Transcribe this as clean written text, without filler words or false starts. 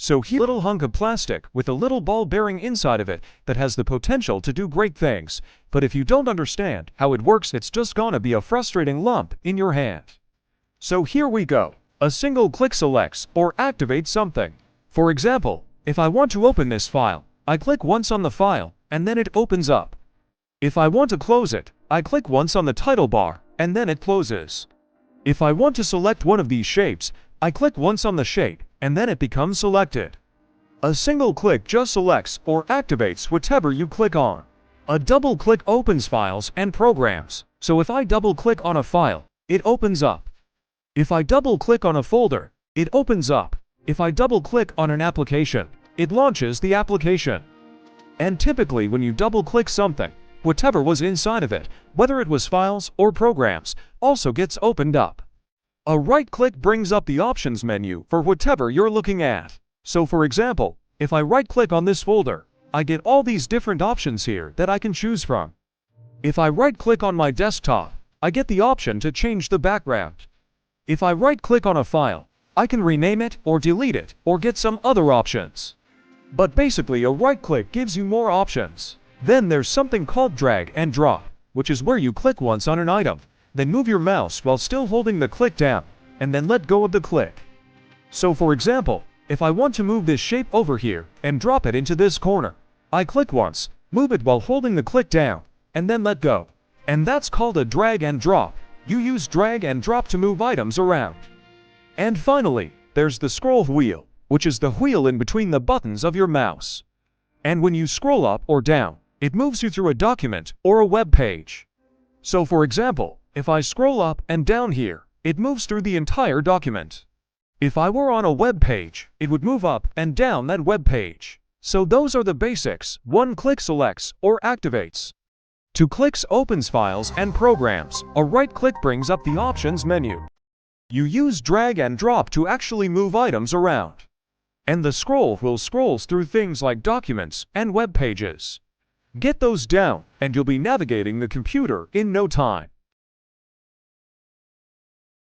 So here's a little hunk of plastic with a little ball bearing inside of it that has the potential to do great things. But if you don't understand how it works, it's just gonna be a frustrating lump in your hand. So here we go. A single click selects or activates something. For example, if I want to open this file, I click once on the file, and then it opens up. If I want to close it, I click once on the title bar, and then it closes. If I want to select one of these shapes, I click once on the shape, and then it becomes selected. A single click just selects or activates whatever you click on. A double click opens files and programs. So if I double click on a file, it opens up. If I double click on a folder, it opens up. If I double click on an application, it launches the application. And typically when you double click something, whatever was inside of it, whether it was files or programs, also gets opened up. A right click brings up the options menu for whatever you're looking at. So for example, if I right click on this folder, I get all these different options here that I can choose from. If I right click on my desktop, I get the option to change the background. If I right click on a file, I can rename it or delete it or get some other options. But basically a right click gives you more options. Then there's something called drag and drop, which is where you click once on an item, then move your mouse while still holding the click down, and then let go of the click. So for example, if I want to move this shape over here and drop it into this corner, I click once, move it while holding the click down, and then let go. And that's called a drag and drop. You use drag and drop to move items around. And finally, there's the scroll wheel, which is the wheel in between the buttons of your mouse. And when you scroll up or down, it moves you through a document or a web page. So for example, if I scroll up and down here, it moves through the entire document. If I were on a web page, it would move up and down that web page. So those are the basics. One click selects or activates. Two clicks opens files and programs. A right click brings up the options menu. You use drag and drop to actually move items around. And the scroll wheel scrolls through things like documents and web pages. Get those down, and you'll be navigating the computer in no time.